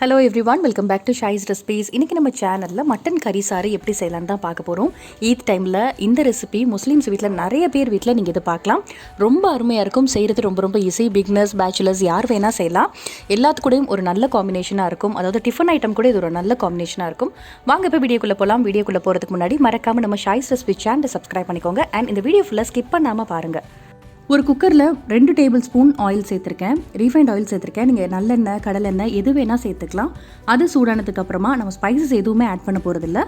Hello everyone, welcome back to Shai's recipes. இன்றைக்கி நம்ம சேனலில் மட்டன் கறி சாறு எப்படி செய்யலான்னு தான் பார்க்க போகிறோம். ஈத் டைமில் இந்த ரெசிபி முஸ்லீம்ஸ் வீட்டில் நிறைய பேர் வீட்டில் நீங்கள் இதை பார்க்கலாம். ரொம்ப அருமையாக இருக்கும். செய்கிறது ரொம்ப ஈஸி. பிகினர்ஸ், பேச்சுலர்ஸ் யார் வேணால் செய்யலாம். எல்லாத்துக்கூடையும் ஒரு நல்ல காம்பினேஷனாக இருக்கும். அதாவது டிஃபன் ஐட்டம் கூட இது ஒரு நல்ல காம்பினேஷனாக இருக்கும். வாங்க இப்போ வீடியோக்குள்ளே போகலாம். வீடியோக்குள்ளே போகிறதுக்கு முன்னாடி மறக்காமல் நம்ம ஷாய்ஸ் ரெசிபி சேனலை சப்ஸ்கிரைப் பண்ணிக்கோங்க. அண்ட் இந்த வீடியோ ஃபுல்லாக ஸ்கிப் பண்ணாமல் பாருங்கள். ஒரு குக்கரில் 2 டேபிள் ஸ்பூன் ஆயில் சேர்த்துருக்கேன். ரீஃபைண்ட் ஆயில் சேர்த்துருக்கேன். நீங்கள் நல்லெண்ணெய், கடலெண்ணெய் எது வேணால் சேர்த்துக்கலாம். அது சூடானதுக்கு அப்புறமா நம்ம ஸ்பைசஸ் எதுவுமே ஆட் பண்ண போகிறதில்ல.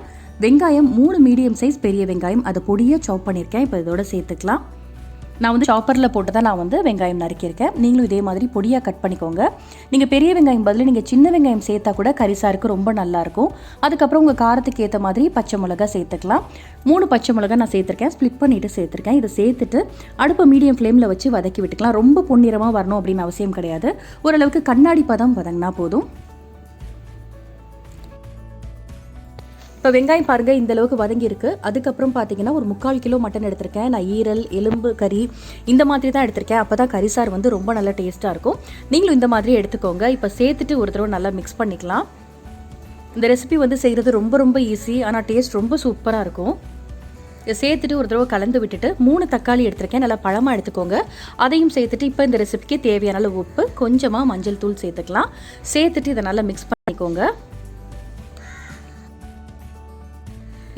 வெங்காயம் 3 மீடியம் சைஸ் பெரிய வெங்காயம், அதை பொடியாக சாப் பண்ணியிருக்கேன். இப்போ இதோட சேர்த்துக்கலாம். நான் வந்து சாப்பரில் போட்டு தான் நான் வெங்காயம் நறுக்கியிருக்கேன். நீங்களும் இதே மாதிரி பொடியாக கட் பண்ணிக்கோங்க. நீங்கள் பெரிய வெங்காயம் பதில் நீங்கள் சின்ன வெங்காயம் சேர்த்தா கூட கறிசாருக்கு ரொம்ப நல்லாயிருக்கும். அதுக்கப்புறம் உங்கள் காரத்துக்கு ஏற்ற மாதிரி பச்சை மிளகா சேர்த்துக்கலாம். 3 பச்சை மிளகா நான் சேர்த்துருக்கேன். ஸ்ப்ளிட் பண்ணிவிட்டு சேர்த்துருக்கேன். இதை சேர்த்துட்டு அடுப்பை மீடியம் ஃப்ளேமில் வச்சு வதக்கி விட்டுக்கலாம். ரொம்ப பொன்னிறமாக வரணும் அப்படின்னு அவசியம் கிடையாது. ஓரளவுக்கு கண்ணாடி பதம் வதங்கினா போதும். இப்போ வெங்காயம் பாருங்கள், இந்த அளவுக்கு வதங்கியிருக்கு. அதுக்கப்புறம் பார்த்தீங்கன்னா ஒரு 3/4 கிலோ மட்டன் எடுத்திருக்கேன். நான் ஈரல், எலும்பு, கறி இந்த மாதிரி தான் எடுத்திருக்கேன். அப்போ தான் கறிசார் ரொம்ப நல்ல டேஸ்ட்டாக இருக்கும். நீங்களும் இந்த மாதிரி எடுத்துக்கோங்க. இப்போ சேர்த்துட்டு ஒரு தடவை நல்லா மிக்ஸ் பண்ணிக்கலாம். இந்த ரெசிபி செய்கிறது ரொம்ப ஈஸி. ஆனால் டேஸ்ட் ரொம்ப சூப்பராக இருக்கும். இதை சேர்த்துட்டு ஒரு தடவை கலந்து விட்டுட்டு 3 தக்காளி எடுத்திருக்கேன். நல்லா பழமாக எடுத்துக்கோங்க. அதையும் சேர்த்துட்டு இப்போ இந்த ரெசிபிக்கு தேவையான உப்பு, கொஞ்சமாக மஞ்சள் தூள் சேர்த்துக்கலாம். சேர்த்துட்டு இதை நல்லா மிக்ஸ் பண்ணிக்கோங்க.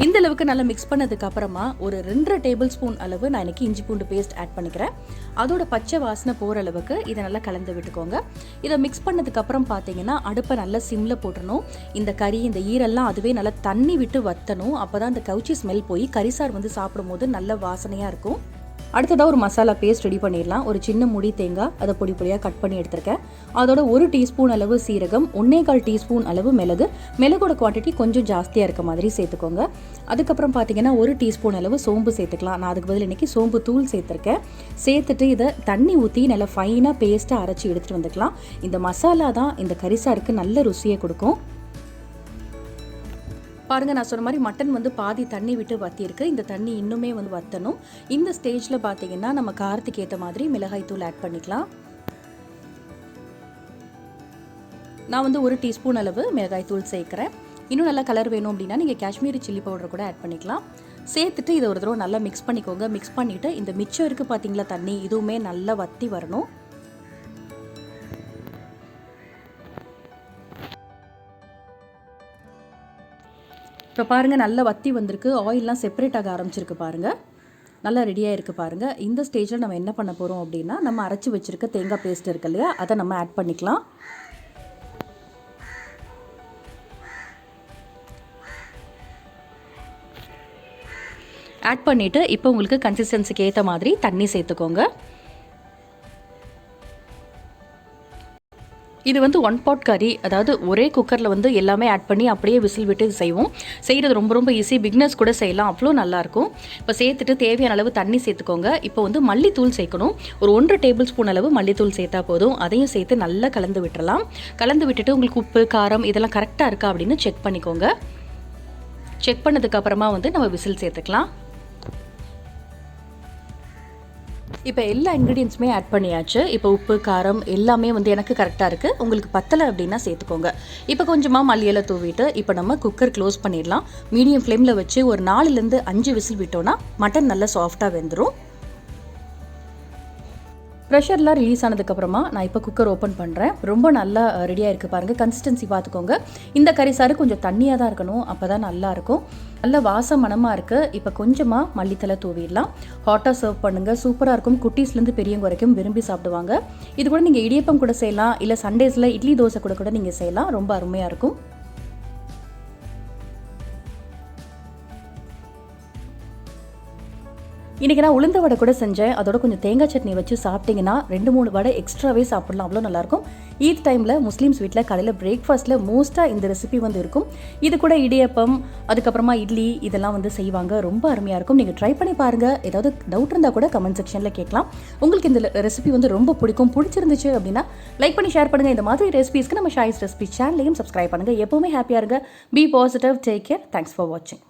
இந்த அளவுக்கு நல்லா மிக்ஸ் பண்ணதுக்கு அப்புறமா ஒரு 2.5 டேபிள் ஸ்பூன் அளவு நான் இன்னைக்கு இஞ்சி பூண்டு பேஸ்ட் ஆட் பண்ணிக்கிறேன். அதோட பச்சை வாசனை போகிற அளவுக்கு இதை நல்லா கலந்து விட்டுக்கோங்க. இதை மிக்ஸ் பண்ணதுக்கு அப்புறம் பார்த்தீங்கன்னா அடுப்பை நல்லா சிம்மில் போட்டுடணும். இந்த கறி, இந்த ஈரெல்லாம் அதுவே நல்லா தண்ணி விட்டு வற்றணும். அப்போ தான் இந்த கவுச்சி ஸ்மெல் போய் கறிசார் சாப்பிடும் போது நல்ல வாசனையாக இருக்கும். அடுத்ததாக ஒரு மசாலா பேஸ்ட் ரெடி பண்ணிடலாம். ஒரு சின்ன முடி தேங்காய், அதை பொடியாக கட் பண்ணி எடுத்திருக்கேன். அதோட 1 டீஸ்பூன் அளவு சீரகம், 1/4 டீஸ்பூன் அளவு மிளகு. மிளகோட குவான்டிட்டி கொஞ்சம் ஜாஸ்தியாக இருக்க மாதிரி சேர்த்துக்கோங்க. அதுக்கப்புறம் பார்த்தீங்கன்னா 1 டீஸ்பூன் அளவு சோம்பு சேர்த்துக்கலாம். நான் அதுக்கு பதில் இன்றைக்கி சோம்பு தூள் சேர்த்துருக்கேன். சேர்த்துட்டு இதை தண்ணி ஊற்றி நல்லா ஃபைனாக பேஸ்ட்டாக அரைச்சி எடுத்துகிட்டு வந்துக்கலாம். இந்த மசாலா தான் இந்த கறிசாருக்கு நல்ல ருசியை கொடுக்கும். பாருங்கள், நான் சொன்ன மாதிரி மட்டன் பாதி தண்ணி விட்டு வற்றிருக்கு. இந்த தண்ணி இன்னுமே வற்றணும். இந்த ஸ்டேஜில் பார்த்தீங்கன்னா நம்ம காரத்துக்கு ஏற்ற மாதிரி மிளகாய் தூள் ஆட் பண்ணிக்கலாம். நான் 1 டீஸ்பூன் அளவு மிளகாய் தூள் சேர்க்குறேன். இன்னும் நல்லா கலர் வேணும் அப்படின்னா நீங்கள் காஷ்மீரி சில்லி பவுடர் கூட ஆட் பண்ணிக்கலாம். சேர்த்துட்டு இதை ஒரு தடவை நல்லா மிக்ஸ் பண்ணிக்கோங்க. மிக்ஸ் பண்ணிவிட்டு இந்த மிச்சம் இருக்குது பார்த்தீங்களா தண்ணி, இதுவுமே நல்லா வற்றி வரணும். இப்போ பாருங்கள், நல்லா வற்றி வந்திருக்கு. ஆயிலெலாம் செப்பரேட் ஆக ஆரம்பிச்சிருக்கு பாருங்கள். நல்லா ரெடியாக இருக்குது பாருங்கள். இந்த ஸ்டேஜில் நம்ம என்ன பண்ண போகிறோம் அப்படின்னா, நம்ம அரைச்சி வச்சுருக்க தேங்காய் பேஸ்ட் இருக்கு இல்லையா, அதை நம்ம ஆட் பண்ணிக்கலாம். ஆட் பண்ணிவிட்டு இப்போ உங்களுக்கு கன்சிஸ்டன்சிக்கு ஏற்ற மாதிரி தண்ணி சேர்த்துக்கோங்க. இது 1 பாட் கறி, அதாவது ஒரே குக்கரில் எல்லாமே ஆட் பண்ணி அப்படியே விசில் விட்டு செய்வோம். செய்கிறது ரொம்ப ஈஸி. பிகினர்ஸ் கூட செய்யலாம். அவ்வளோ நல்லாயிருக்கும். இப்போ சேர்த்துட்டு தேவையான அளவு தண்ணி சேர்த்துக்கோங்க. இப்போ மல்லித்தூள் சேர்க்கணும். ஒரு 1 டேபிள் ஸ்பூன் அளவு மல்லித்தூள் சேர்த்தா போதும். அதையும் சேர்த்து நல்லா கலந்து விட்டுறலாம். கலந்து விட்டுட்டு உங்களுக்கு உப்பு, காரம் இதெல்லாம் கரெக்டாக இருக்கா அப்படின்னு செக் பண்ணிக்கோங்க. செக் பண்ணதுக்கப்புறமா நம்ம விசில் சேர்த்துக்கலாம். இப்போ எல்லா இன்க்ரீடியன்ஸுமே ஆட் பண்ணியாச்சு. இப்போ உப்பு, காரம் எல்லாமே எனக்கு கரெக்டாக இருக்குது. உங்களுக்கு பத்தலை அப்படின்னா சேர்த்துக்கோங்க. இப்போ கொஞ்சமாக மல்லியெல்லாம் தூவிட்டு இப்போ நம்ம குக்கர் க்ளோஸ் பண்ணிடலாம். மீடியம் ஃப்ளேமில் வச்சு ஒரு 4லேருந்து 5 விசில் விட்டோன்னா மட்டன் நல்லா சாஃப்டாக வெந்துடும். ப்ரெஷர்லாம் ரிலீஸ் ஆனதுக்கப்புறமா நான் இப்போ குக்கர் ஓப்பன் பண்ணுறேன். ரொம்ப நல்லா ரெடியாக இருக்குது பாருங்கள். கன்சிஸ்டன்சி பார்த்துக்கோங்க. இந்த கறிசாறு கொஞ்சம் தண்ணியாக தான் இருக்கணும். அப்போ தான் நல்லாயிருக்கும். நல்ல வாசம் மணமாக இருக்குது. இப்போ கொஞ்சமாக மல்லித்தலை தூவிடலாம். ஹாட்டாக சர்வ் பண்ணுங்கள். சூப்பராக இருக்கும். குட்டீஸ்லேருந்து பெரியவங்க வரைக்கும் விரும்பி சாப்பிடுவாங்க. இது கூட நீங்கள் இடியப்பம் கூட செய்யலாம். இல்லை சண்டேஸில் இட்லி தோசை கூட நீங்கள் செய்யலாம். ரொம்ப அருமையாக இருக்கும். இன்றைக்கி நான் உளுந்த வடை கூட செஞ்சேன். அதோட கொஞ்சம் தேங்காய் சட்னி வச்சு சாப்பிட்டிங்கன்னா 2-3 வடை எக்ஸ்ட்ராவே சாப்பிடலாம். அவ்வளோ நல்லாயிருக்கும். ஈத் டைமில் முஸ்லீம்ஸ் வீட்டில் காலையில் பிரேக்ஃபாஸ்ட்டில் மோஸ்ட்டாக இந்த ரெசிபி இருக்கும். இது கூட இடியப்பம், அதுக்கப்புறமா இட்லி இதெல்லாம் செய்வாங்க. ரொம்ப அருமையாக இருக்கும். நீங்கள் ட்ரை பண்ணி பாருங்கள். ஏதாவது டவுட் இருந்தால் கூட கமெண்ட் செக்ஷனில் கேட்கலாம். உங்களுக்கு இந்த ரெசிபி ரொம்ப பிடிச்சிருந்துச்சு அப்படின்னா லைக் பண்ணி ஷேர் பண்ணுங்கள். இந்த மாதிரி ரெசிபிஸ்க்கு நம்ம ஷாய்ஸ் ரெசிபி சேனலையும் சப்ஸ்கிரைப் பண்ணுங்கள். எப்போவுமே ஹாப்பியாக இருங்க. Be positive. Take care. Thanks for வாட்சிங்.